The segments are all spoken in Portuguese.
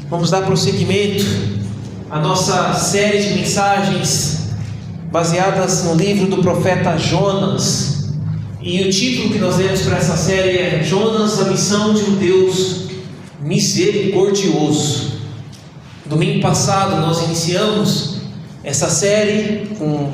Vamos dar prosseguimento à nossa série de mensagens baseadas no livro do profeta Jonas. E o título que nós demos para essa série é Jonas, a missão de um Deus misericordioso. Domingo passado nós iniciamos essa série com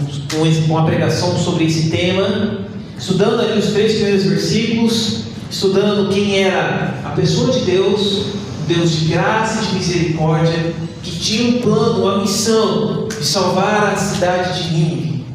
uma pregação sobre esse tema, estudando ali os 3 primeiros versículos, estudando quem era a pessoa de Deus, Deus de graça e de misericórdia, que tinha um plano, uma missão de salvar a cidade de Nínive.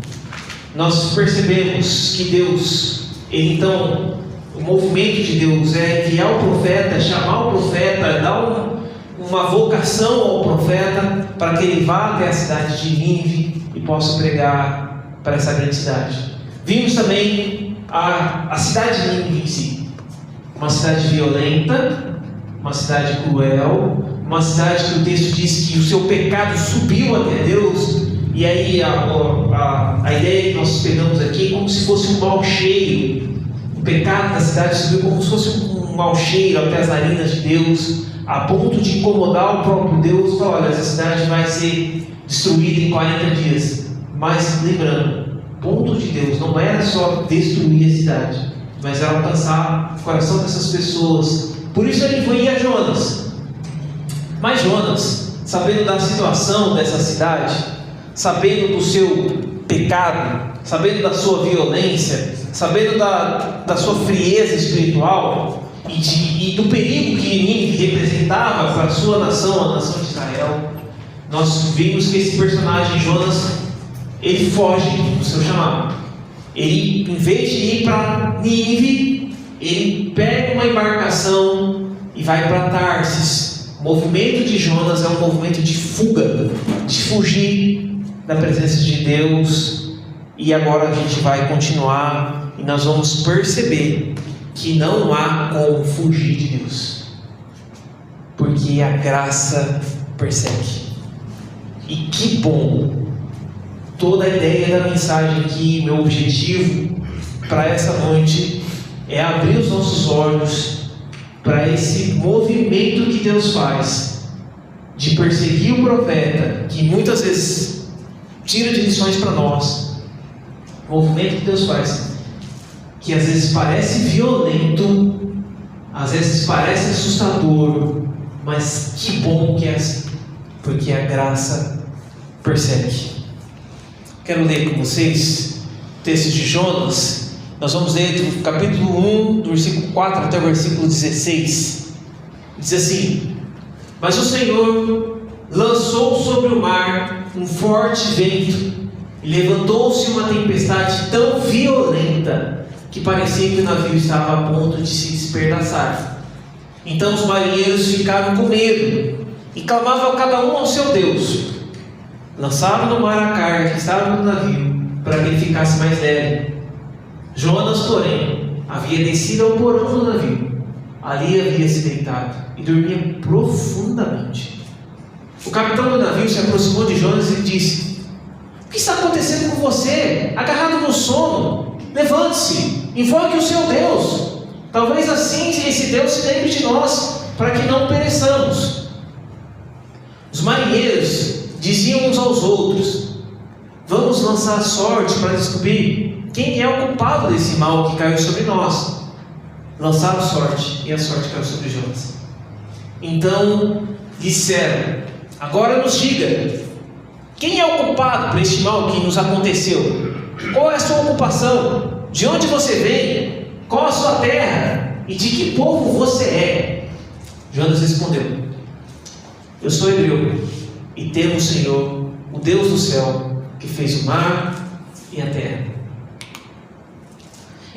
Nós percebemos que Deus, então, o movimento de Deus é enviar o profeta, chamar o profeta, dar uma vocação ao profeta para que ele vá até a cidade de Nínive e possa pregar para essa grande cidade. Vimos também a cidade de Nínive em si, uma cidade violenta, uma cidade cruel, uma cidade que o texto diz que o seu pecado subiu até Deus. E aí a ideia que nós pegamos aqui é como se fosse um mau cheiro. O pecado da cidade subiu como se fosse um mau cheiro até as narinas de Deus, a ponto de incomodar o próprio Deus e falar: olha, essa cidade vai ser destruída em 40 dias. Mas lembrando, o ponto de Deus não era só destruir a cidade, mas era alcançar o coração dessas pessoas. Por isso ele foi a Jonas. Mas Jonas, sabendo da situação dessa cidade, sabendo do seu pecado, sabendo da sua violência, sabendo da sua frieza espiritual e do perigo que Nínive representava para a sua nação, a nação de Israel, nós vimos que esse personagem Jonas, ele foge do seu chamado. Ele, em vez de ir para Nínive, ele pega uma embarcação e vai para Tarsis. O movimento de Jonas é um movimento de fuga, de fugir da presença de Deus. E agora a gente vai continuar e nós vamos perceber que não há como fugir de Deus, porque a graça persegue. E que bom! Toda a ideia da mensagem aqui, meu objetivo para essa noite é abrir os nossos olhos para esse movimento que Deus faz de perseguir o profeta, que muitas vezes tira de lições para nós. O movimento que Deus faz, que às vezes parece violento, às vezes parece assustador, mas que bom que é assim, porque a graça persegue. Quero ler com vocês o texto de Jonas. Nós vamos ler do capítulo 1, do versículo 4 até o versículo 16. Diz assim: mas o Senhor lançou sobre o mar um forte vento, e levantou-se uma tempestade tão violenta que parecia que o navio estava a ponto de se despedaçar. Então os marinheiros ficaram com medo e clamavam cada um ao seu Deus. Lançaram no mar a carga que estava no navio, para que ele ficasse mais leve. Jonas, porém, havia descido ao porão do navio. Ali havia se deitado e dormia profundamente. O capitão do navio se aproximou de Jonas e disse: o que está acontecendo com você? Agarrado no sono? Levante-se, invoque o seu Deus. Talvez assim esse Deus se lembre de nós, para que não pereçamos. Os marinheiros diziam uns aos outros: vamos lançar a sorte para descobrir quem é o culpado desse mal que caiu sobre nós. Lançaram sorte, e a sorte caiu sobre Jonas. Então disseram: agora nos diga, quem é o culpado por este mal que nos aconteceu? Qual é a sua ocupação? De onde você vem? Qual a sua terra? E de que povo você é? Jonas respondeu: eu sou hebreu, e temo o Senhor, o Deus do céu, que fez o mar e a terra.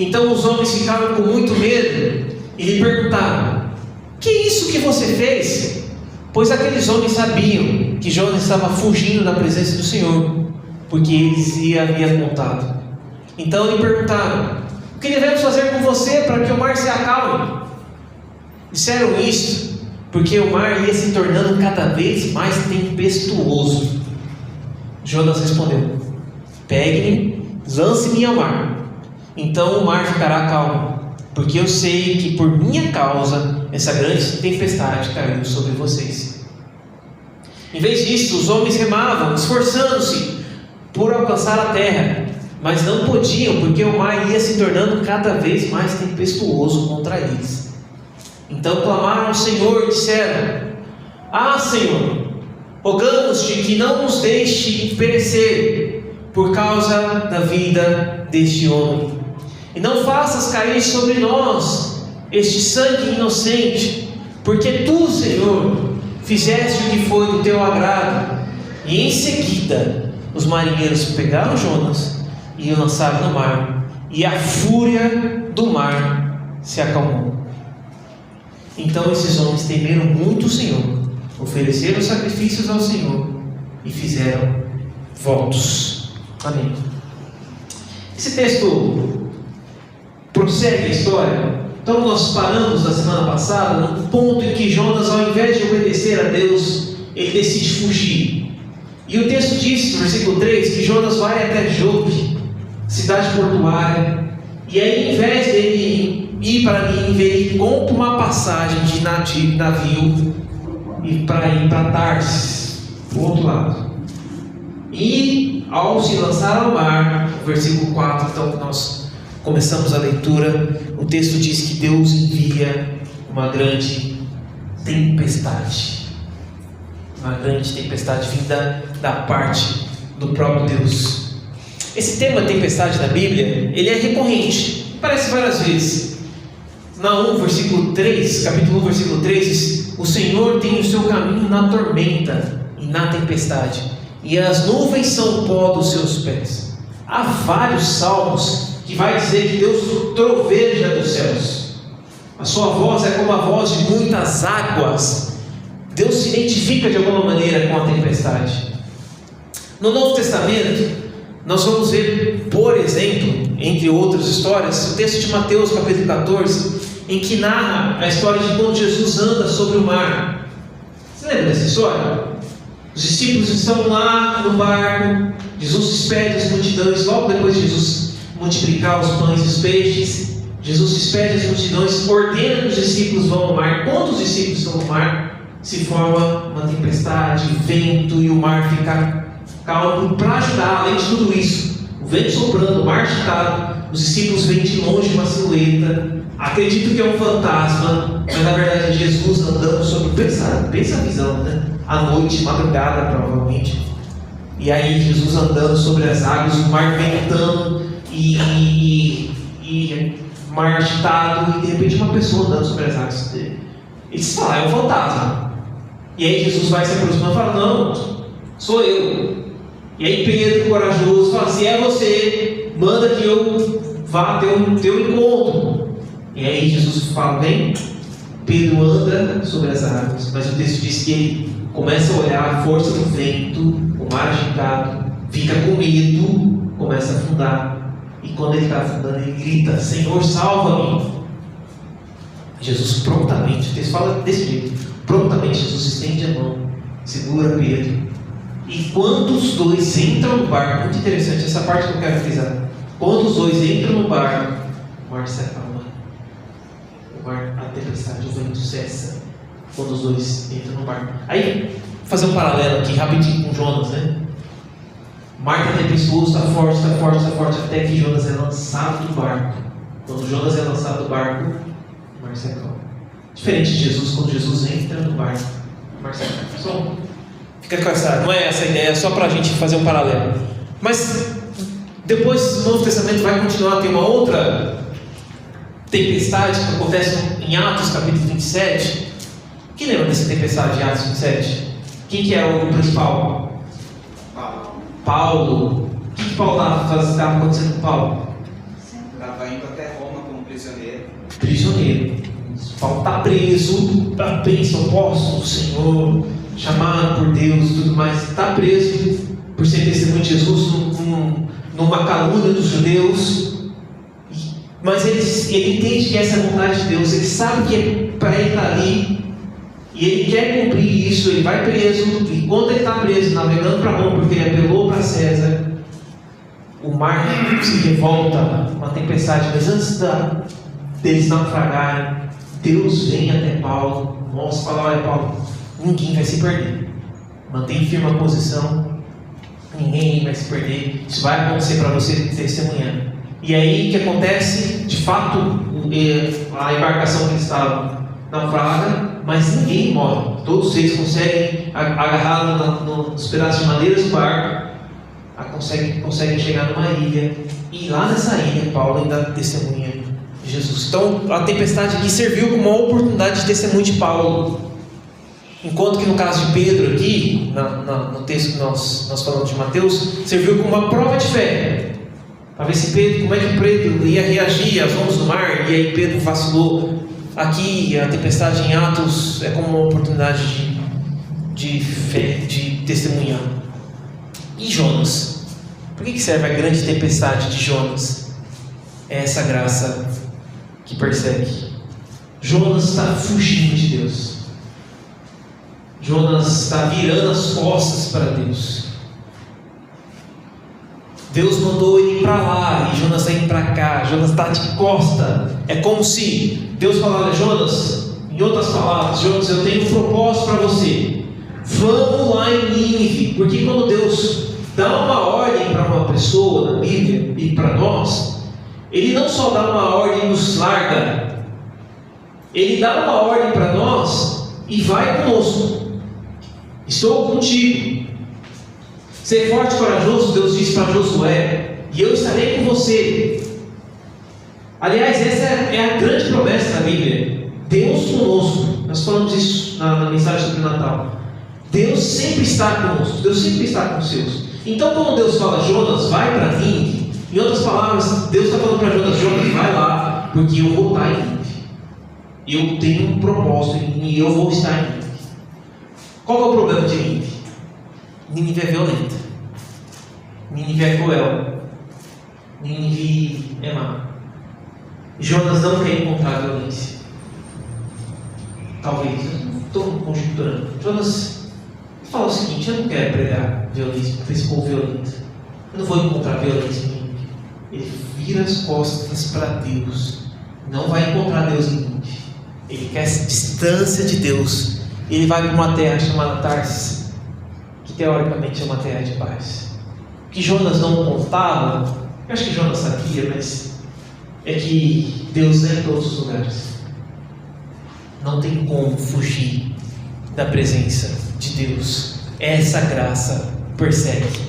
Então os homens ficaram com muito medo e lhe perguntaram: que é isso que você fez? Pois aqueles homens sabiam que Jonas estava fugindo da presença do Senhor, porque eles lhe haviam contado. Então lhe perguntaram: o que devemos fazer com você para que o mar se acalme? Disseram isto porque o mar ia se tornando cada vez mais tempestuoso. Jonas respondeu: pegue-me, lance-me ao mar, então o mar ficará calmo, porque eu sei que por minha causa essa grande tempestade caiu sobre vocês. Em vez disso, os homens remavam, esforçando-se por alcançar a terra, mas não podiam, porque o mar ia se tornando cada vez mais tempestuoso contra eles. Então clamaram ao Senhor e disseram: Ah, Senhor, rogamos-te que não nos deixe perecer por causa da vida deste homem, e não faças cair sobre nós este sangue inocente, porque tu, Senhor, fizeste o que foi do teu agrado. E em seguida os marinheiros pegaram Jonas e o lançaram no mar, e a fúria do mar se acalmou. Então esses homens temeram muito o Senhor, ofereceram sacrifícios ao Senhor e fizeram votos. Amém. Esse texto prossegue a história. Então nós paramos na semana passada no ponto em que Jonas, ao invés de obedecer a Deus, ele decide fugir. E o texto diz, no versículo 3, que Jonas vai até Jope, cidade portuária, e aí, ao invés dele ir para Nínive, ele compra uma passagem de navio e para ir para Tarsis, para o outro lado. E ao se lançar ao mar, no versículo 4, então nós começamos a leitura, o texto diz que Deus envia uma grande tempestade. Uma grande tempestade vinda da parte do próprio Deus. Esse tema tempestade na Bíblia, ele é recorrente, aparece várias vezes. Naum, versículo 3, capítulo 1, versículo 3, diz: O Senhor tem o seu caminho na tormenta e na tempestade, e as nuvens são o pó dos seus pés. Há vários salmos que vai dizer que Deus troveja dos céus. A sua voz é como a voz de muitas águas. Deus se identifica de alguma maneira com a tempestade. No Novo Testamento, nós vamos ver, por exemplo, entre outras histórias, o texto de Mateus capítulo 14, em que narra a história de quando Jesus anda sobre o mar. Você lembra dessa história? Os discípulos estão lá no barco, Jesus despede as multidões, logo depois de Jesus multiplicar os pães e os peixes, Jesus despede as multidões, ordena que os discípulos vão ao mar. Quando os discípulos estão no mar, se forma uma tempestade, vento, e o mar fica calmo. Para ajudar, além de tudo isso, o vento soprando, o mar agitado, os discípulos veem de longe uma silhueta, acreditam que é um fantasma, mas na verdade é Jesus andando sobre, pensa a visão, né? À noite, madrugada provavelmente, e aí Jesus andando sobre as águas, o mar ventando e mar agitado, e de repente uma pessoa andando sobre as águas. Eles falam: é um fantasma. E aí Jesus vai se aproximando e fala: não, sou eu. E aí Pedro, corajoso, fala: se é você, manda que eu vá até o teu encontro. E aí Jesus fala: vem. Pedro anda sobre as águas, mas o texto diz que ele começa a olhar a força do vento, o mar agitado, fica com medo, começa a afundar. E quando ele está afundando, ele grita: Senhor, salva-me. Jesus prontamente, o texto fala desse jeito, prontamente Jesus estende a mão, segura Pedro. E quando os dois entram no barco, muito interessante essa parte que eu quero frisar. Quando os dois entram no barco, o mar se acalma. A tempestade, o vento cessa quando os dois entram no barco. Aí, vou fazer um paralelo aqui rapidinho com Jonas, né? O mar está tempestuoso, está forte, até que Jonas é lançado do barco. Quando Jonas é lançado do barco, o mar se acalma. Diferente de Jesus, quando Jesus entra no barco, o mar se acalma. Só fica com essa, não é essa a ideia, é só para a gente fazer um paralelo. Mas depois o Novo Testamento vai continuar a ter uma outra tempestade que acontece em Atos capítulo 27. Quem lembra dessa tempestade de Atos 27? Quem que era o principal? Paulo. O que Paulo estava acontecendo com Paulo? Estava indo até Roma como prisioneiro. Paulo está preso, a bênção, apóstolo do Senhor, chamado por Deus e tudo mais. Está preso por ser testemunho de Jesus numa calúnia dos judeus. Mas ele entende que essa é a vontade de Deus, ele sabe que é para ele estar ali, e ele quer cumprir isso. Ele vai preso, e quando ele está preso, navegando para Roma, porque ele apelou para César, o mar se revolta, uma tempestade. Mas antes deles naufragarem, Deus vem até Paulo, mostra, fala: olha Paulo, ninguém vai se perder, Mantém firme a posição. Ninguém vai se perder. Isso vai acontecer para você testemunhar. E aí o que acontece? De fato, a embarcação que estava naufraga, mas ninguém morre. Todos eles conseguem agarrar nos pedaços de madeira do barco, conseguem chegar numa ilha. E lá nessa ilha, Paulo ainda testemunha de Jesus. Então, a tempestade aqui serviu como uma oportunidade de testemunho de Paulo. Enquanto que no caso de Pedro aqui, no texto que nós falamos de Mateus, serviu como uma prova de fé. Para ver se Pedro, como é que Pedro ia reagir às ondas do mar. E aí Pedro vacilou. Aqui a tempestade em Atos é como uma oportunidade de fé, de testemunhar. E Jonas? Por que serve a grande tempestade de Jonas? É essa graça que persegue. Jonas está fugindo de Deus. Jonas está virando as costas para Deus. Deus mandou ele ir para lá e Jonas está indo para cá. Jonas está de costa. É como se Deus falasse: Jonas, em outras palavras, Jonas, eu tenho um propósito para você. Vamos lá em Nínive. Porque quando Deus dá uma ordem para uma pessoa na Bíblia e para nós, Ele não só dá uma ordem e nos larga. Ele dá uma ordem para nós e vai conosco. Estou contigo. Ser forte e corajoso, Deus disse para Josué, e eu estarei com você. Aliás, essa é a grande promessa da Bíblia. Deus conosco. Nós falamos isso na mensagem sobre o Natal. Deus sempre está conosco. Deus sempre está com os seus. Então, quando Deus fala: Jonas, vai para Nínive, em outras palavras, Deus está falando para Jonas: Jonas, vai lá, porque eu vou estar em Nínive. Eu tenho um propósito e eu vou estar em Nínive. Qual é o problema de Nínive? Nínive é violenta. Nínive é cruel. Nínive é má. Jonas não quer encontrar violência. Talvez, eu não estou conjecturando. Jonas fala o seguinte: eu não quero pregar violência para esse povo violento. Eu não vou encontrar violência em Nínive. Ele vira as costas para Deus. Não vai encontrar Deus em Nínive. Ele quer essa distância de Deus. Ele vai para uma terra chamada Tarsis, que teoricamente é uma terra de paz. O que Jonas não contava, eu acho que Jonas sabia, mas é que Deus é em todos os lugares. Não tem como fugir da presença de Deus. Essa graça persegue.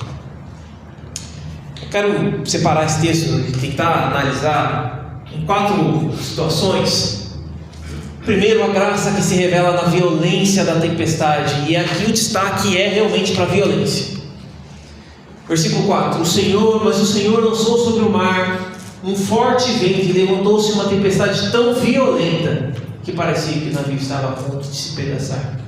Eu quero separar esse texto e tentar analisar em 4 situações. Primeiro, a graça que se revela na violência da tempestade. E aqui o destaque é realmente para a violência. Versículo 4: mas o Senhor lançou sobre o mar um forte vento e levantou-se uma tempestade tão violenta que parecia que o navio estava a ponto de se pedaçar.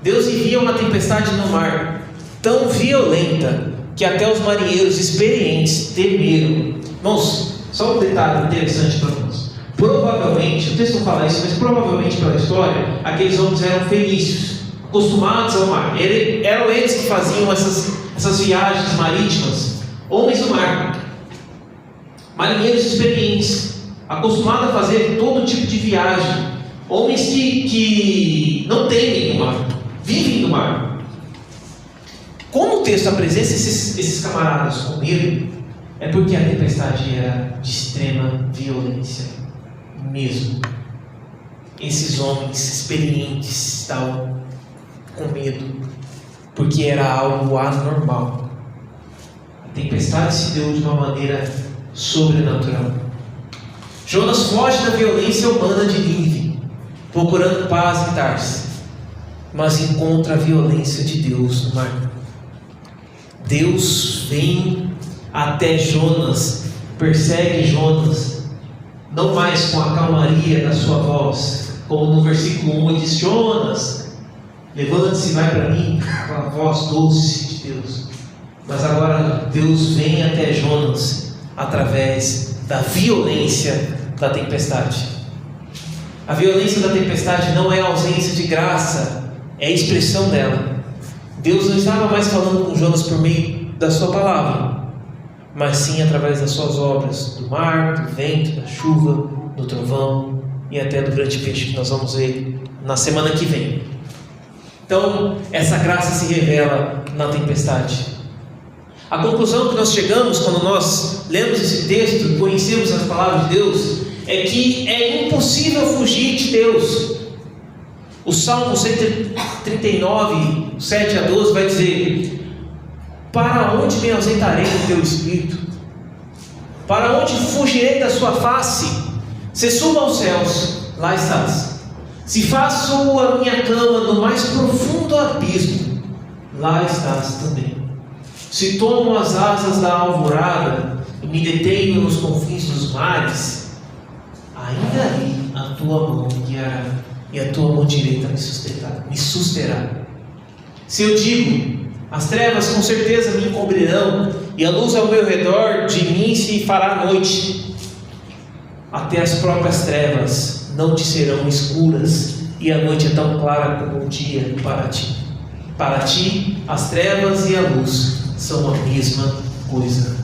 Deus envia uma tempestade no mar tão violenta que até os marinheiros experientes temeram. Irmãos, só um detalhe interessante para nós. Provavelmente, o texto não fala isso, mas provavelmente pela história, aqueles homens eram fenícios, acostumados ao mar. Eram eles que faziam essas viagens marítimas, homens do mar, marinheiros experientes, acostumados a fazer todo tipo de viagem, homens que não temem o mar, vivem no mar. Como o texto apresenta esses camaradas com medo, é porque a tempestade era de extrema violência mesmo. Esses homens experientes estavam com medo, porque era algo anormal. A tempestade se deu de uma maneira sobrenatural. Jonas foge da violência humana de Nínive, procurando paz em Tarsis, mas encontra a violência de Deus no mar. Deus vem até Jonas, persegue Jonas, não mais com a calmaria da sua voz, como no versículo 1 ele diz: Jonas, levante-se e vai para mim, com a voz doce de Deus. Mas agora Deus vem até Jonas através da violência da tempestade. A violência da tempestade não é a ausência de graça, é a expressão dela. Deus não estava mais falando com Jonas por meio da sua palavra, mas sim através das suas obras, do mar, do vento, da chuva, do trovão e até do grande peixe que nós vamos ver na semana que vem. Então, essa graça se revela na tempestade. A conclusão que nós chegamos quando nós lemos esse texto, conhecemos as palavras de Deus, é que é impossível fugir de Deus. O Salmo 139, 7 a 12 vai dizer: para onde me ausentarei do teu espírito? Para onde fugirei da sua face? Se subo aos céus, lá estás. Se faço a minha cama no mais profundo abismo, lá estás também. Se tomo as asas da alvorada e me detenho nos confins dos mares, ainda ali a tua mão me guiará e a tua mão direita me susterá. Se eu digo, as trevas com certeza me encobrirão, e a luz ao meu redor de mim se fará noite, até as próprias trevas não te serão escuras, e a noite é tão clara como o dia para ti. Para ti, as trevas e a luz são a mesma coisa.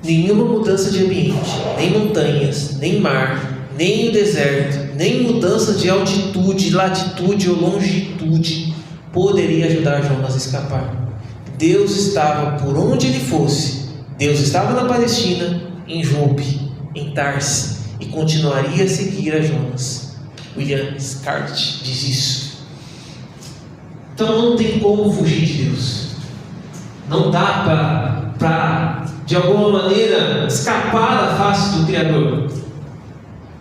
Nenhuma mudança de ambiente, nem montanhas, nem mar, nem o deserto, nem mudança de altitude, latitude ou longitude poderia ajudar Jonas a escapar. Deus estava por onde ele fosse. Deus estava na Palestina, em Jope, em Tarsis, e continuaria a seguir a Jonas. William Scarlett diz isso. Então não tem como fugir de Deus. Não dá para de alguma maneira escapar da face do Criador.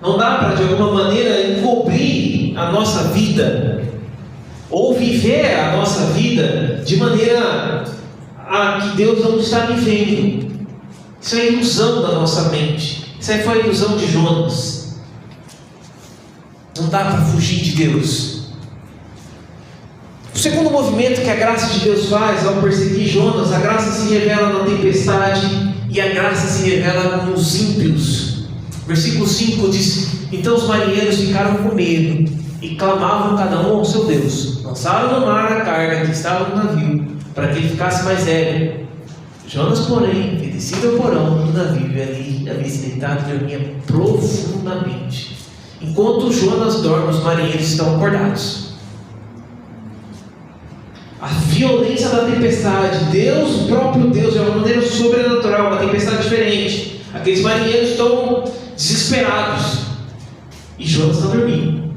Não dá para de alguma maneira encobrir a nossa vida ou viver a nossa vida de maneira a que Deus não está me vendo. Isso é ilusão da nossa mente. Isso aí foi a ilusão de Jonas. Não dá para fugir de Deus. O segundo movimento que a graça de Deus faz ao perseguir Jonas, a graça se revela na tempestade e a graça se revela nos ímpios. Versículo 5 diz: então os marinheiros ficaram com medo e clamavam cada um ao seu Deus. Lançaram no mar a carga que estava no navio, para que ele ficasse mais leve. Jonas, porém, foi descido ao porão do navio e ali havia se deitado e dormia profundamente. Enquanto Jonas dorme, os marinheiros estão acordados. A violência da tempestade, Deus, o próprio Deus, de uma maneira sobrenatural, uma tempestade diferente. Aqueles marinheiros estão desesperados e Jonas está dormindo.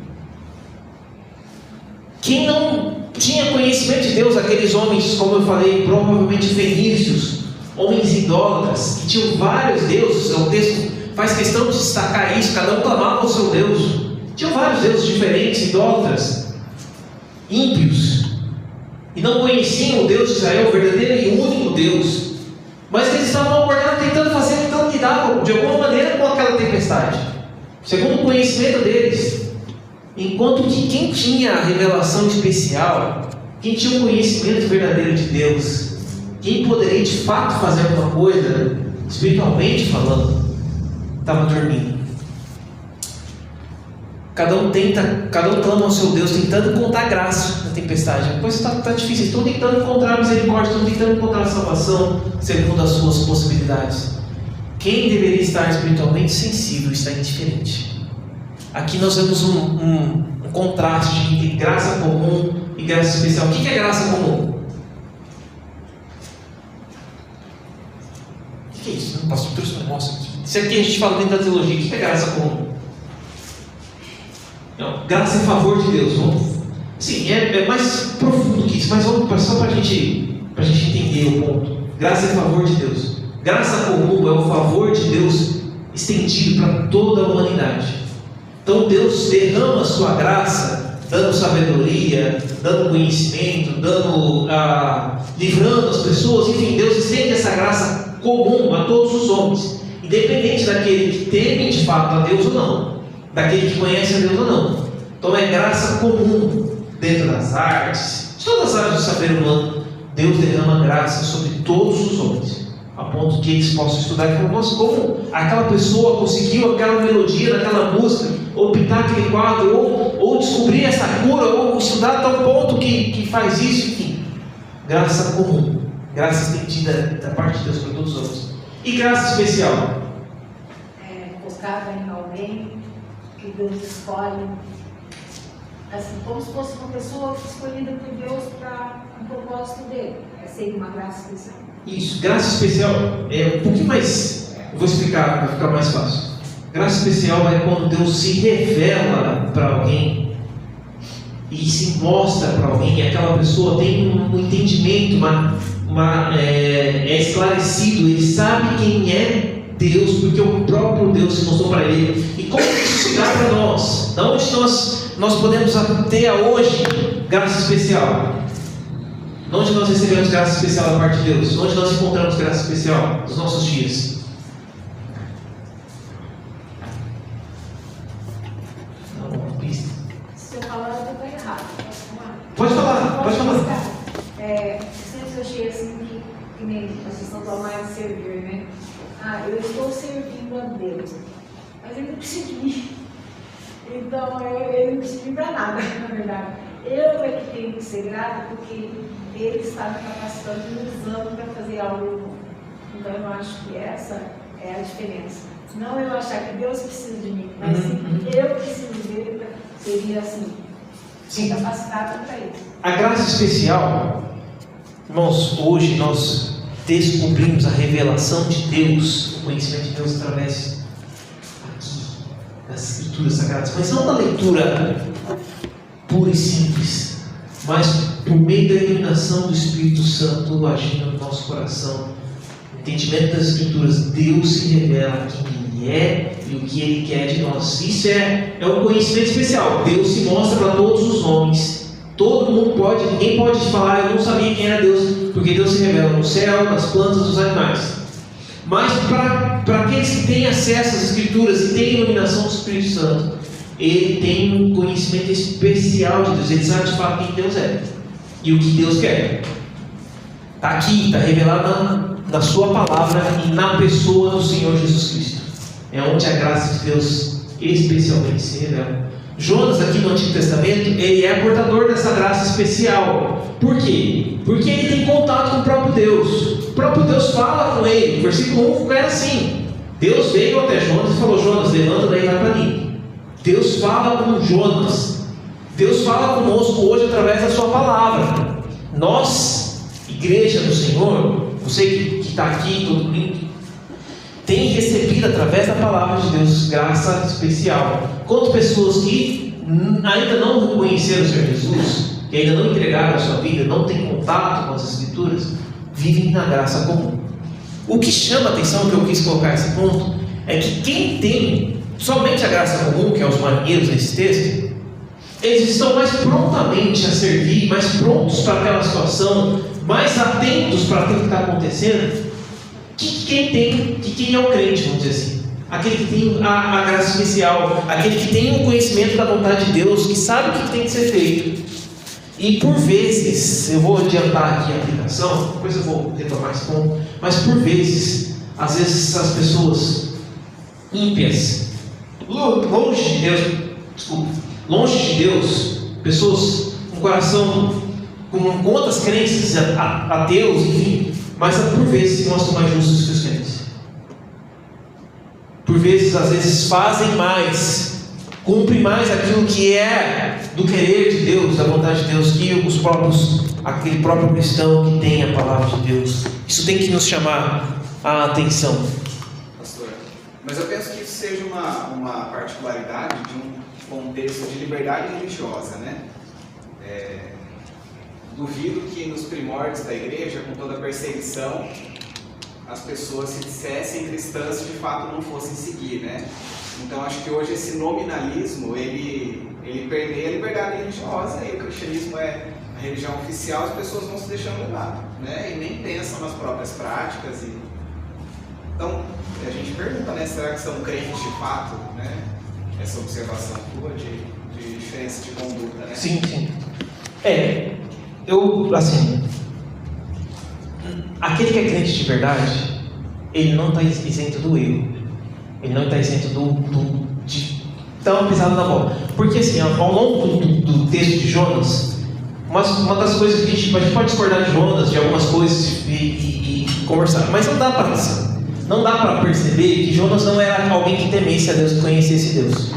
Quem não tinha conhecimento de Deus, aqueles homens, como eu falei, provavelmente fenícios, homens idólatras, que tinham vários deuses, o texto faz questão de destacar isso, cada um clamava ao seu Deus. Tinham vários deuses diferentes, idólatras, ímpios, e não conheciam o Deus de Israel, o verdadeiro e único Deus. Mas eles estavam acordados, tentando lidar de alguma maneira com aquela tempestade, segundo o conhecimento deles. Enquanto que quem tinha a revelação especial, quem tinha o conhecimento verdadeiro de Deus, quem poderia de fato fazer alguma coisa, espiritualmente falando, estava dormindo. Cada um clama ao seu Deus, tentando encontrar graça na tempestade. A coisa está difícil, estão tentando encontrar misericórdia, estão tentando encontrar salvação, segundo as suas possibilidades. Quem deveria estar espiritualmente sensível está indiferente. Aqui nós vemos um contraste entre graça comum e graça especial. O que é graça comum? O que é isso? O pastor trouxe uma mostra. Isso aqui a gente fala dentro da teologia. O que é graça comum? Não, graça é favor de Deus. Sim, é mais profundo que isso, mas vamos só para a gente entender o ponto. Graça é favor de Deus. Graça comum é o favor de Deus estendido para toda a humanidade. Então Deus derrama a sua graça, dando sabedoria, dando conhecimento, livrando as pessoas. Enfim, Deus estende essa graça comum a todos os homens, independente daquele que teme de fato a Deus ou não, daquele que conhece a Deus ou não. Então é graça comum dentro das artes, de todas as áreas do saber humano. Deus derrama graça sobre todos os homens, a ponto que eles possam estudar e falar: nossa, como aquela pessoa conseguiu aquela melodia naquela música, ou pintar aquele quadro, ou descobrir essa cura, ou estudar a tal ponto que faz isso. Enfim, graça comum, graça estendida da parte de Deus para todos os homens. E graça especial? Focada em alguém que Deus escolhe assim, como se fosse uma pessoa escolhida por Deus para um propósito dele. Seria uma graça especial. Isso, graça especial é um pouquinho mais. Eu vou explicar para ficar mais fácil. Graça especial é quando Deus se revela para alguém e se mostra para alguém, e aquela pessoa tem um entendimento, é esclarecido, ele sabe quem é Deus, porque o próprio Deus se mostrou para ele. E como isso se dá para nós? Da onde nós podemos ter hoje graça especial? Onde nós recebemos graça especial da parte de Deus? Onde nós encontramos graça especial? Nos nossos dias. Se eu falar, eu estou errado. Pode falar, pode falar. Sempre eu achei assim que nem vocês estão falando de servir, né? Eu estou servindo a Deus, mas ele não precisa de mim. Então, ele não precisa de mim para nada, na verdade. Eu é que tenho que ser grata porque ele está me capacitando e me usando para fazer algo bom. Então, eu acho que essa é a diferença. Não eu achar que Deus precisa de mim, mas sim eu preciso dele, seria assim, ser capacitado para isso. A graça especial, irmãos, hoje nós descobrimos a revelação de Deus, o conhecimento de Deus através aqui das Escrituras Sagradas, mas não da leitura pura e simples, mas por meio da iluminação do Espírito Santo agindo no nosso coração. Entendimento das Escrituras, Deus se revela quem Ele é e o que Ele quer de nós. Isso é um conhecimento especial. Deus se mostra para todos os homens. Todo mundo pode, ninguém pode falar, eu não sabia quem era Deus, porque Deus se revela no céu, nas plantas, nos animais. Mas para aqueles que têm acesso às Escrituras e têm iluminação do Espírito Santo, ele tem um conhecimento especial de Deus. Ele sabe de fato quem Deus é e o que Deus quer. Está aqui, está revelado na sua palavra e na pessoa do Senhor Jesus Cristo. É onde a graça de Deus especialmente se revela. Jonas, aqui no Antigo Testamento, ele é portador dessa graça especial. Por quê? Porque ele tem contato com o próprio Deus. O próprio Deus fala com ele. O versículo 1 era assim: Deus veio até Jonas e falou: Jonas, levanta daí e vai para Nínive. Deus fala com Jonas. Deus fala conosco hoje através da sua palavra. Nós, igreja do Senhor, você que está aqui, todo mundo, tem recebido através da palavra de Deus graça especial. Quantas pessoas que ainda não reconheceram o Senhor Jesus, que ainda não entregaram a sua vida, não têm contato com as Escrituras, vivem na graça comum. O que chama a atenção, que eu quis colocar esse ponto, é que quem tem somente a graça comum, que é os marinheiros nesse texto, eles estão mais prontamente a servir, mais prontos para aquela situação, mais atentos para aquilo que está acontecendo, que quem é o crente, vamos dizer assim. Aquele que tem a graça especial, aquele que tem o conhecimento da vontade de Deus, que sabe o que tem que ser feito. E por vezes, eu vou adiantar aqui a aplicação, depois eu vou retomar esse ponto, mas por vezes, às vezes essas pessoas ímpias, longe de Deus, pessoas com coração, com outras crenças, ateus, enfim, mas por vezes se mostram mais justos que os crentes. Por vezes, às vezes, fazem mais, cumprem mais aquilo que é do querer de Deus, da vontade de Deus, que aquele próprio cristão que tem a palavra de Deus. Isso tem que nos chamar a atenção. Pastor, mas eu penso que isso seja uma particularidade de um contexto de liberdade religiosa, né? Duvido que nos primórdios da igreja, com toda a perseguição, as pessoas se dissessem cristãs de fato não fossem seguir, né? Então acho que hoje esse nominalismo ele permeia a liberdade religiosa, e o cristianismo é a religião oficial, as pessoas vão se deixando levar, né? E nem pensam nas próprias práticas. Então a gente pergunta, né? Será que são crentes de fato, né? Essa observação tua de diferença de conduta, né? Sim. Aquele que é crente de verdade, ele não está isento do erro, ele não está isento de dar uma pisada na bola. Porque assim, ao longo do texto de Jonas, uma das coisas que a gente pode discordar de Jonas, de algumas coisas e conversar, mas não dá para perceber que Jonas não era alguém que temesse a Deus, que conhecesse Deus.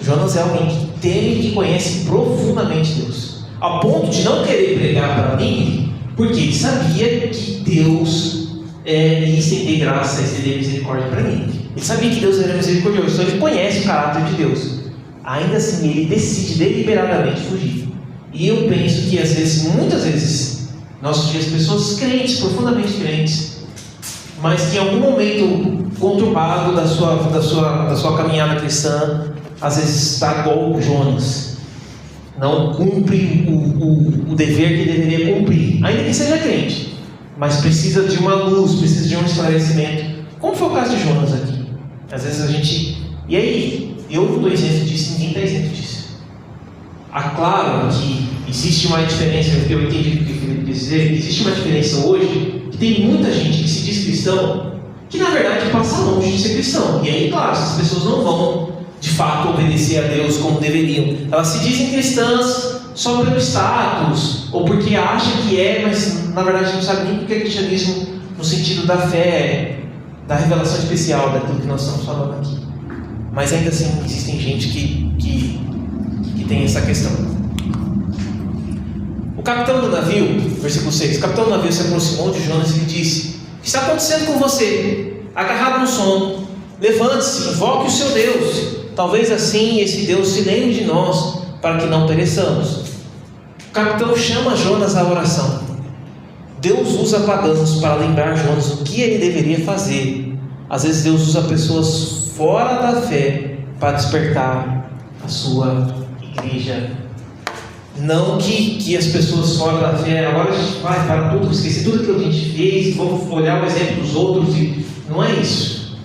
Jonas é alguém que teme, que conhece profundamente Deus, ao ponto de não querer pregar para Nínive, porque ele sabia que Deus ia estender graça, estender misericórdia para Nínive. Ele sabia que Deus era misericordioso, então ele conhece o caráter de Deus. Ainda assim, ele decide deliberadamente fugir. E eu penso que às vezes, muitas vezes, nossos dias, pessoas crentes, profundamente crentes, mas que em algum momento conturbado da sua caminhada cristã, às vezes está igual o Jonas, não cumpre o dever que deveria cumprir, ainda que seja crente, mas precisa de uma luz, precisa de um esclarecimento, como foi o caso de Jonas aqui. Às vezes a gente, e aí, eu não estou isento disso, ninguém está isento disso. Claro que existe uma diferença, eu entendi o que eu queria dizer, existe uma diferença hoje, que tem muita gente que se diz cristão, que na verdade passa longe de ser cristão. E aí, claro, essas pessoas não vão de fato obedecer a Deus como deveriam. Elas se dizem cristãs só pelo status, ou porque acham que mas na verdade não sabe nem o que é cristianismo no sentido da fé, da revelação especial daquilo que nós estamos falando aqui. Mas ainda assim existem gente que tem essa questão. O capitão do navio, versículo 6, o capitão do navio se aproximou de Jonas e lhe disse: o que está acontecendo com você? Agarrado no sono, levante-se, invoque o seu Deus, talvez assim esse Deus se lembre de nós, para que não pereçamos. O capitão chama Jonas à oração. Deus usa pagãos para lembrar Jonas o que ele deveria fazer. Às vezes Deus usa pessoas fora da fé para despertar a sua igreja. Não que as pessoas fora da fé, agora a gente vai para tudo, esquecer tudo que a gente fez, vamos olhar o exemplo dos outros, e não é isso.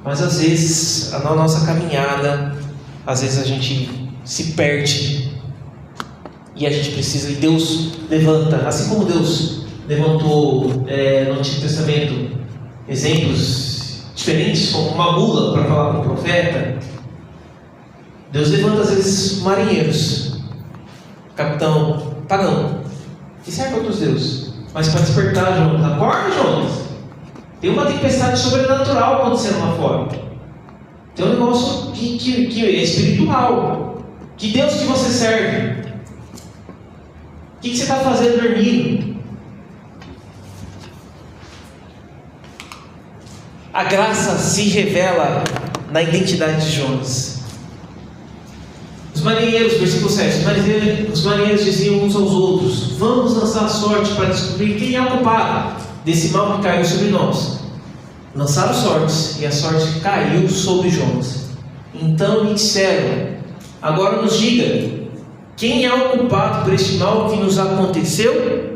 Mas às vezes, na nossa caminhada, às vezes a gente se perde, e a gente precisa, e Deus levanta, assim como Deus levantou no Antigo Testamento exemplos diferentes, como uma mula para falar com o profeta. Deus levanta às vezes marinheiros, capitão, pagão, que serve a outros deuses, mas para despertar Jonas. Acorda, Jonas, tem uma tempestade sobrenatural acontecendo lá fora, tem um negócio que é espiritual. Que Deus que você serve? O que você está fazendo dormindo? A graça se revela na identidade de Jonas. Os marinheiros, versículo 7, os marinheiros diziam uns aos outros: vamos lançar a sorte para descobrir quem é o culpado desse mal que caiu sobre nós. Lançaram sortes, e a sorte caiu sobre Jonas. Então lhe disseram: agora nos diga, quem é o culpado por este mal que nos aconteceu?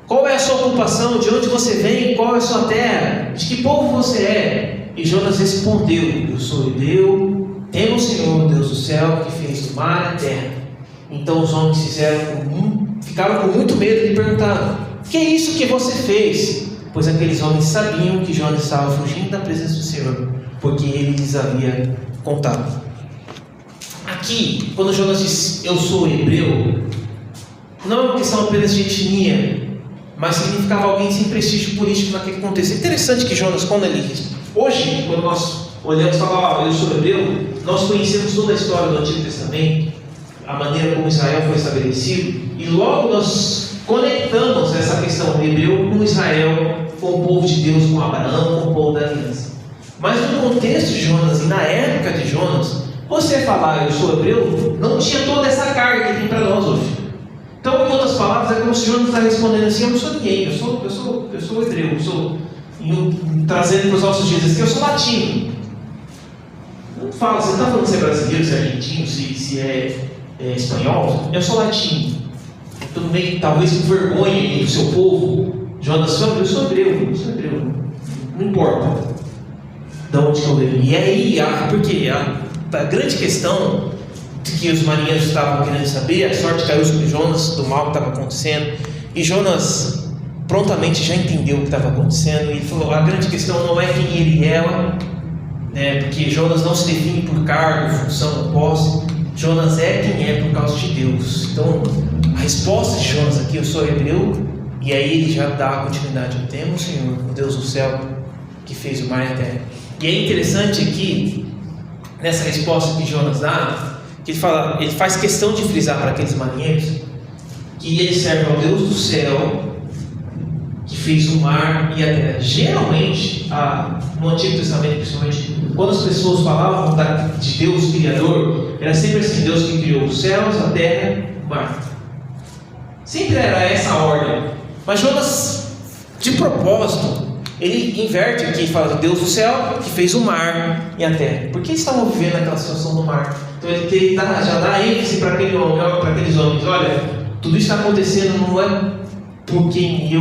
Qual é a sua ocupação? De onde você vem? Qual é a sua terra? De que povo você é? E Jonas respondeu: eu sou hebreu, temo o Senhor, Deus do céu, que fez o mar e a terra. Então os homens ficaram com muito medo e perguntaram: que é isso que você fez? Pois aqueles homens sabiam que Jonas estava fugindo da presença do Senhor, porque ele lhes havia contado. Aqui, quando Jonas diz eu sou hebreu, não é uma questão apenas de etnia, mas significava alguém sem prestígio político naquele contexto. É interessante que Jonas, quando ele hoje, quando nós olhamos e falamos eu sou hebreu, nós conhecemos toda a história do Antigo Testamento, a maneira como Israel foi estabelecido, e logo nós conectamos essa questão hebreu com Israel, com o povo de Deus, com Abraão, com o povo da aliança. Mas no contexto de Jonas e na época de Jonas, você falar eu sou hebreu não tinha toda essa carga que tem para nós hoje. Então, em outras palavras, é como se Jonas está respondendo assim: eu não sou ninguém, eu sou hebreu, trazendo para os nossos dias assim, eu sou latino. Não fala, você está falando se é brasileiro, se é argentino, se é espanhol? Eu sou latino. Tudo bem, talvez com vergonha do seu povo. Jonas, eu sou hebreu, não importa de onde que eu venho. E aí, porque a grande questão que os marinheiros estavam querendo saber, a sorte caiu sobre Jonas do mal que estava acontecendo, e Jonas prontamente já entendeu o que estava acontecendo, e ele falou: a grande questão não é quem ele e ela, porque Jonas não se define por cargo, função, posse. Jonas é quem é por causa de Deus. Então a resposta de Jonas aqui: eu sou hebreu, e aí ele já dá a continuidade: eu temo o Senhor, o Deus do céu, que fez o mar e a terra. E é interessante aqui, nessa resposta que Jonas dá, que ele faz questão de frisar para aqueles marinheiros que ele serve ao Deus do céu, que fez o mar e a terra. Geralmente, no Antigo Testamento, principalmente, quando as pessoas falavam de Deus Criador, era sempre assim: Deus que criou os céus, a terra, o mar. Sempre era essa a ordem. Mas Jonas, de propósito, ele inverte aqui e fala: Deus do céu que fez o mar e a terra. Por que eles estavam vivendo aquela situação do mar? Então ele já dá ênfase para aqueles homens: olha, tudo isso está acontecendo não é por quem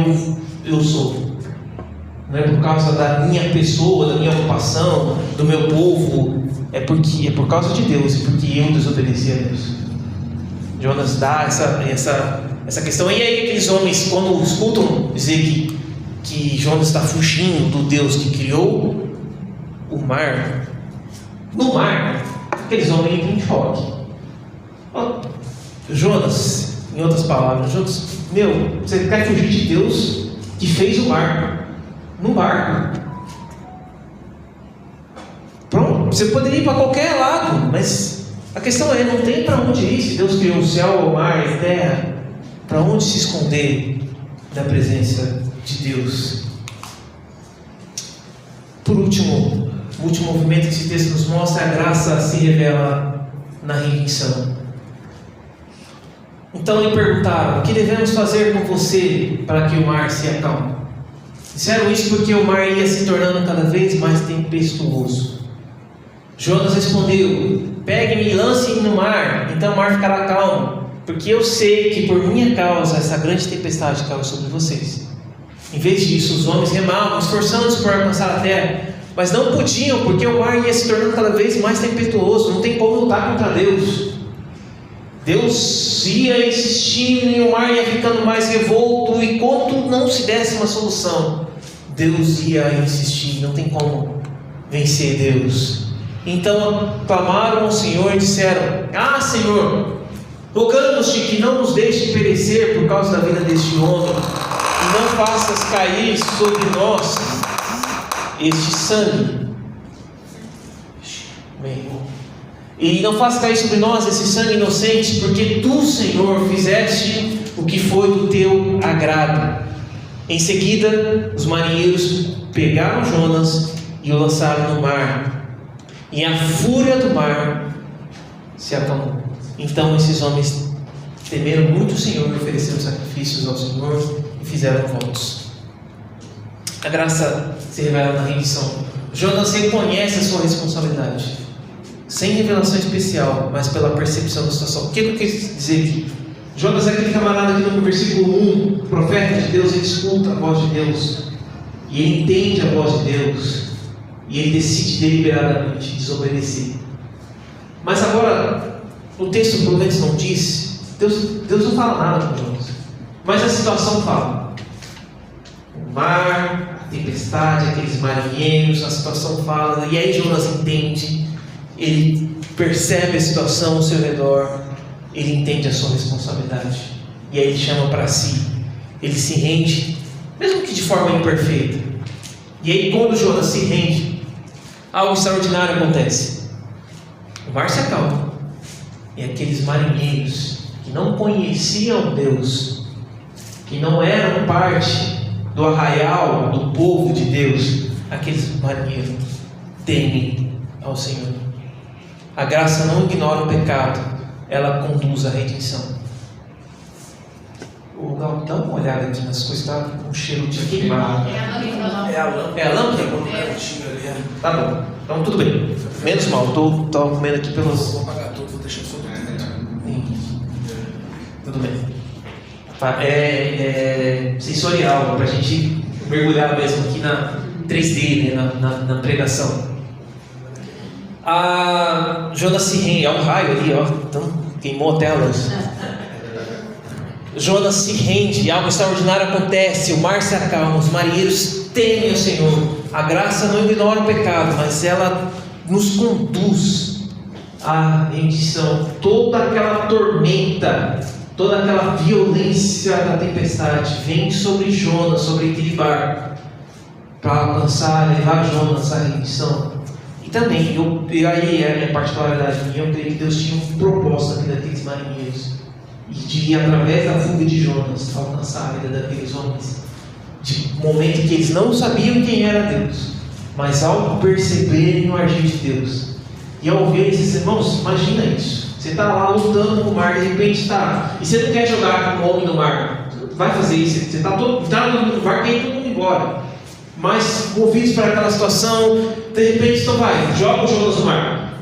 eu sou, não é por causa da minha pessoa, da minha ocupação, do meu povo, é por causa de Deus e porque eu desobedeci a Deus. Jonas dá essa questão. E aí aqueles homens, quando escutam dizer que Jonas está fugindo do Deus que criou o mar, no mar, aqueles homens entram em choque. Jonas, em outras palavras, Jonas, você quer fugir de Deus que fez o mar no barco? Pronto, você poderia ir para qualquer lado, mas a questão é: não tem para onde ir. Se Deus criou o céu, o mar e a terra, para onde se esconder da presença de Deus? Por último, o último movimento que esse texto nos mostra é a graça se revela na redenção. Então lhe perguntaram: o que devemos fazer com você para que o mar se acalme? Disseram isso porque o mar ia se tornando cada vez mais tempestuoso. Jonas respondeu: pegue-me e lance-me no mar, então o mar ficará calmo, porque eu sei que por minha causa essa grande tempestade caiu sobre vocês. Em vez disso, os homens remavam, esforçando-se por alcançar a terra, mas não podiam, porque o mar ia se tornando cada vez mais tempestuoso. Não tem como lutar contra Deus. Deus ia insistindo e o mar ia ficando mais revolto, e quando não se desse uma solução, Deus ia insistir. Não tem como vencer Deus. Então clamaram ao Senhor e disseram: Senhor, rogamos-te que não nos deixe perecer por causa da vida deste homem, e não faças cair sobre nós este sangue. E não faças cair sobre nós esse sangue inocente, porque tu, Senhor, fizeste o que foi do teu agrado. Em seguida, os marinheiros pegaram Jonas e o lançaram no mar, e a fúria do mar se acalmou. Então esses homens temeram muito o Senhor e ofereceram sacrifícios ao Senhor e fizeram votos. A graça se revela na rendição. Jonas reconhece a sua responsabilidade, sem revelação especial, mas pela percepção da situação. O que eu quis dizer aqui? Jonas é aquele camarada que no versículo 1, o profeta de Deus, ele escuta a voz de Deus, e ele entende a voz de Deus, e ele decide deliberadamente desobedecer. Mas agora, o texto pelo menos não diz, Deus não fala nada com Jonas, mas a situação fala. O mar, a tempestade, aqueles marinheiros, a situação fala, e aí Jonas entende, ele percebe a situação ao seu redor, ele entende a sua responsabilidade, e aí ele chama para si, ele se rende, mesmo que de forma imperfeita. E aí quando Jonas se rende, algo extraordinário acontece. O mar se acalma, e aqueles marinheiros que não conheciam Deus, que não eram parte do arraial do povo de Deus, aqueles marinheiros temem ao Senhor. A graça não ignora o pecado, ela conduz à redenção. O Gal, dá uma olhada aqui nas coisas, está com um cheiro de queimado. É a lâmpada? Tá bom, então tudo bem. Menos mal, estou comendo aqui pelos. Vou apagar tudo, vou deixar só tudo bem. É sensorial, para a gente mergulhar mesmo aqui na 3D, né, na pregação. Jonas se rende, um raio ali, então queimou a tela. Jonas se rende, algo extraordinário acontece, o mar se acalma, os marinheiros temem o Senhor. A graça não ignora o pecado, mas ela nos conduz à rendição. Toda aquela tormenta, toda aquela violência da tempestade vem sobre Jonas, sobre aquele barco, para alcançar, levar Jonas à rendição. E também, e aí é a particularidade minha, eu creio que Deus tinha um propósito na vida daqueles marinheiros. E de, através da fuga de Jonas, alcançar a vida daqueles homens. De momento em que eles não sabiam quem era Deus, mas ao perceberem o agir de Deus, e ao ver esses irmãos, imagina isso. Você está lá lutando com o mar, de repente está. E você não quer jogar com o homem no mar. Vai fazer isso. Você está todo no barco e todo mundo embora. Mas movidos para aquela situação, de repente, então vai, joga o Jonas no mar.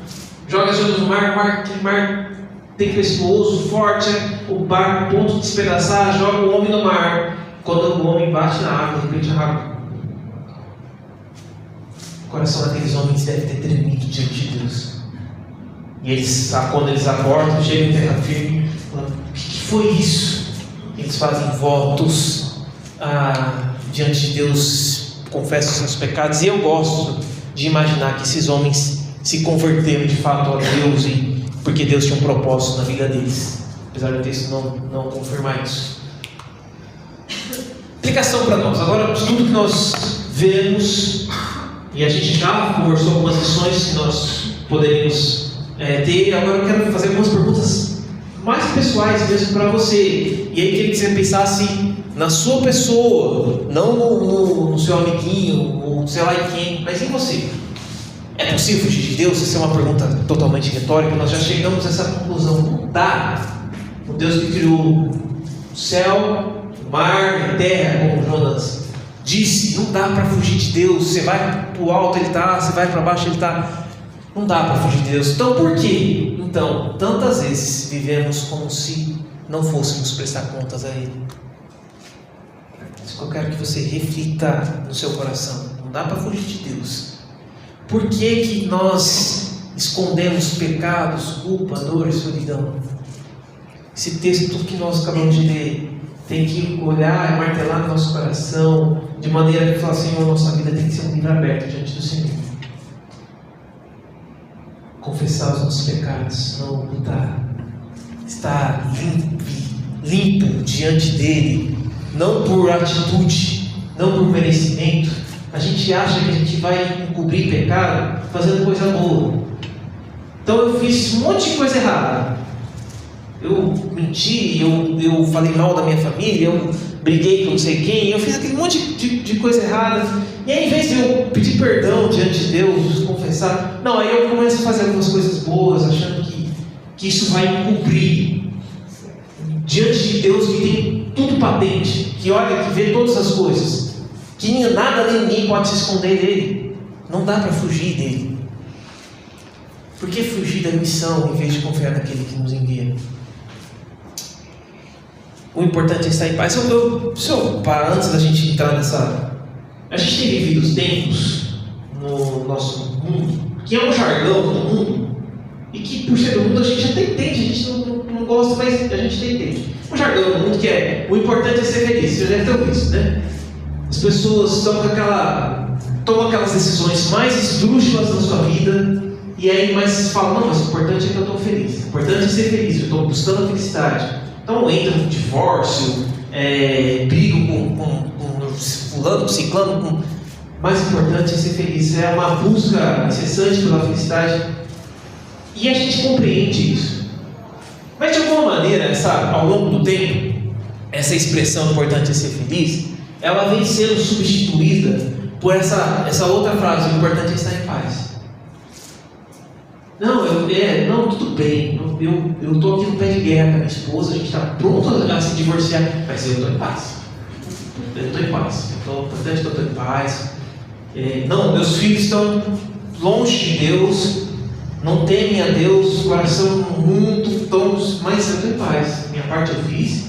Joga o Jonas no mar, aquele mar tempestuoso, forte, o barco a ponto de despedaçar, joga o homem no mar. Quando o homem bate na água, de repente a água. O coração daqueles homens deve ter tremido diante de Deus. E eles, quando eles acordam, chegam em terra firme, falam, o que foi isso? Eles fazem votos diante de Deus, confessam os seus pecados. E eu gosto de imaginar que esses homens se converteram de fato a Deus, porque Deus tinha um propósito na vida deles, apesar do texto não confirmar isso. Aplicação para nós. Agora, tudo que nós vemos, e a gente já conversou algumas lições que nós poderíamos ter. Agora eu quero fazer algumas perguntas mais pessoais mesmo para você. E aí queria que você pensasse na sua pessoa, não no seu amiguinho, ou sei lá em quem, mas em você. É possível fugir de Deus? Essa é uma pergunta totalmente retórica. Nós já chegamos a essa conclusão. Não dá. O Deus que criou o céu, o mar, a terra, como Jonas disse, não dá para fugir de Deus. Você vai para o alto, Ele está, você vai para baixo, Ele está. Não dá para fugir de Deus. Então por quê? Então, tantas vezes vivemos como se não fôssemos prestar contas a Ele. Isso que eu quero que você reflita no seu coração. Não dá para fugir de Deus. Por que nós escondemos pecados, culpa, dor e solidão? Esse texto que nós acabamos de ler tem que olhar e martelar no nosso coração, de maneira que fala, Senhor, nossa vida tem que ser um livro aberto diante do Senhor. Confessar os nossos pecados, não ocultar. Estar limpo diante dele, não por atitude, não por merecimento. A gente acha que a gente vai encobrir pecado fazendo coisa boa. Então eu fiz um monte de coisa errada. Eu menti, eu falei mal da minha família, eu briguei com não sei quem, eu fiz aquele monte de coisa errada. E aí, em vez de eu pedir perdão diante de Deus, confessar, não, aí eu começo a fazer algumas coisas boas, achando que isso vai encobrir diante de Deus, que tem tudo patente, que olha, que vê todas as coisas, que nada nem ninguém pode se esconder dele. Não dá para fugir dele. Por que fugir da missão em vez de confiar naquele que nos envia? O importante é estar em paz. Antes da gente entrar nessa... A gente tem vivido os tempos no nosso mundo, que é um jargão do mundo, e que por ser do mundo a gente até entende, a gente não gosta, mas a gente até entende. Um jargão do mundo que é, o importante é ser feliz. Você já deve ter ouvido isso, né? As pessoas tomam aquelas decisões mais esdrúxulas na sua vida, e aí mas falam, não, mas o importante é que eu estou feliz. O importante é ser feliz, eu estou buscando a felicidade. Então entra no divórcio, brigo com fulano, com ciclano, mais importante é ser feliz. É uma busca incessante pela felicidade. E a gente compreende isso. Mas de alguma maneira, ao longo do tempo, essa expressão importante é ser feliz, ela vem sendo substituída por essa outra frase, o importante é estar em paz. Não, tudo bem, eu estou aqui no pé de guerra com a minha esposa, a gente está pronto a se divorciar, mas eu estou em paz. O importante é que eu estou em paz. Não, meus filhos estão longe de Deus, não temem a Deus, o coração muito tontos, mas eu estou em paz. Minha parte eu fiz,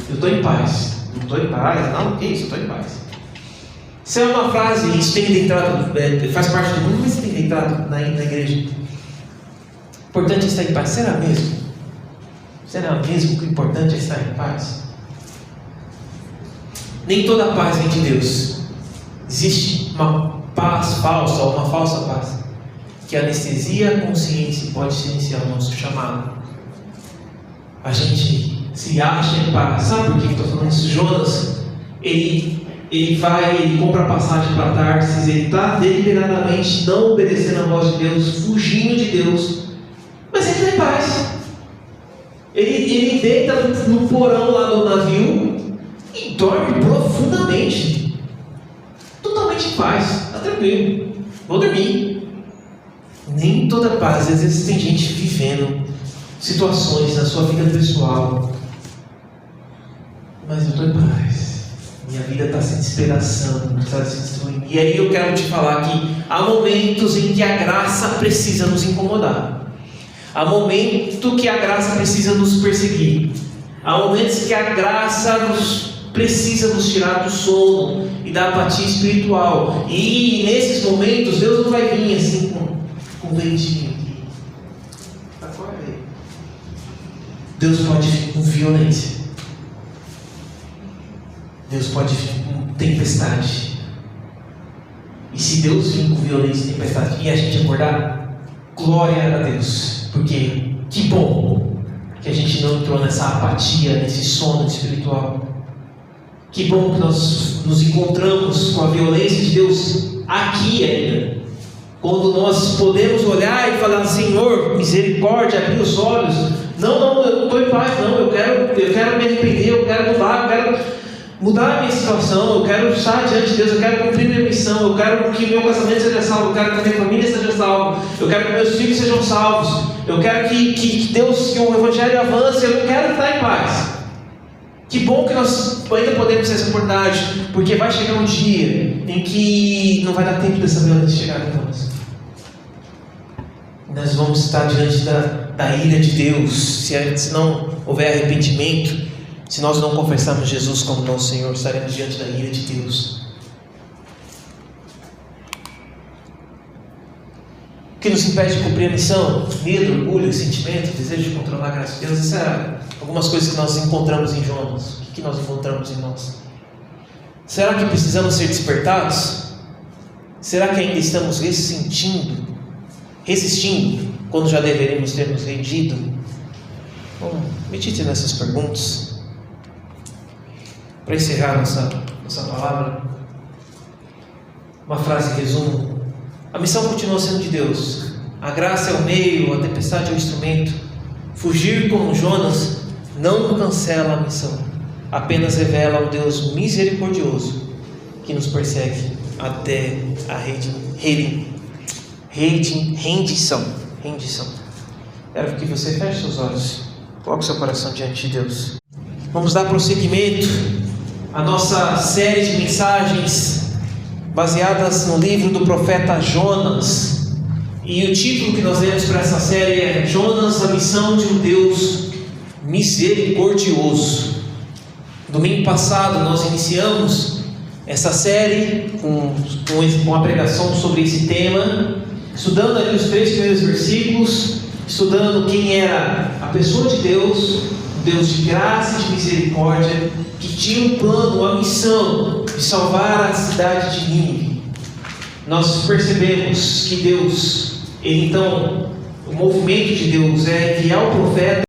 eu estou em paz. Não estou em paz, não, que isso, eu estou em paz. Isso é uma frase, isso tem entrado, faz parte do mundo, mas tem entrado na igreja. O importante é estar em paz. Será mesmo? Será mesmo que o importante é estar em paz? Nem toda paz vem de Deus. Existe uma paz falsa, ou uma falsa paz, que anestesia a consciência e pode silenciar o nosso chamado. A gente se acha em paz. Sabe por que eu estou falando isso? Jonas, ele vai, ele compra a passagem para Tarsis, ele está deliberadamente não obedecendo a voz de Deus, fugindo de Deus, mas ele está em paz. Ele deita no porão lá do navio e dorme profundamente, totalmente em paz, está tranquilo, vou dormir. Nem toda paz, às vezes tem gente vivendo situações na sua vida pessoal, mas eu estou em paz. Minha vida está se despedaçando, está se destruindo. E aí eu quero te falar que há momentos em que a graça precisa nos incomodar. Há momentos que a graça precisa nos perseguir. Há momentos que a graça precisa nos tirar do sono e da apatia espiritual. E nesses momentos Deus não vai vir assim com um ventinho aqui. Acorda aí. Deus pode vir com violência. Deus pode vir com tempestade. E se Deus vir com violência e tempestade e a gente acordar, glória a Deus. Porque que bom que a gente não entrou nessa apatia, nesse sono espiritual. Que bom que nós nos encontramos com a violência de Deus aqui ainda. Quando nós podemos olhar e falar: Senhor, misericórdia, abrir os olhos. Não, eu não estou em paz, não. Eu quero me arrepender, eu quero mudar a minha situação, eu quero estar diante de Deus, eu quero cumprir minha missão, eu quero que meu casamento seja salvo, eu quero que a minha família seja salva, eu quero que meus filhos sejam salvos, eu quero que Deus, que o Evangelho avance, eu não quero estar em paz. Que bom que nós ainda podemos ter essa oportunidade, porque vai chegar um dia em que não vai dar tempo dessa violência chegar em nós. Nós vamos estar diante da ira de Deus, se não houver arrependimento. Se nós não confessarmos Jesus como nosso Senhor, estaremos diante da ira de Deus. O que nos impede de cumprir a missão? Medo, orgulho, sentimento, desejo de controlar a graça de Deus. Essas são algumas coisas que nós encontramos em Jonas. O que nós encontramos em nós? Será que precisamos ser despertados? Será que ainda estamos resistindo, quando já deveríamos ter nos rendido? Bom, medite nessas perguntas. Para encerrar nossa palavra, uma frase de resumo: a missão continua sendo de Deus, a graça é o meio, a tempestade é o instrumento. Fugir como Jonas não cancela a missão, apenas revela um Deus misericordioso que nos persegue até a rendição. Quero que você feche seus olhos, coloque seu coração diante de Deus. Vamos dar prosseguimento a nossa série de mensagens baseadas no livro do profeta Jonas, e o título que nós demos para essa série é Jonas, a missão de um Deus misericordioso. Domingo passado nós iniciamos essa série com uma pregação sobre esse tema, estudando ali os 3 primeiros versículos, estudando quem era a pessoa de Deus, Deus de graça e de misericórdia, que tinha um plano, uma missão de salvar a cidade de Nínive. Nós percebemos que Deus, então, o movimento de Deus é enviar o profeta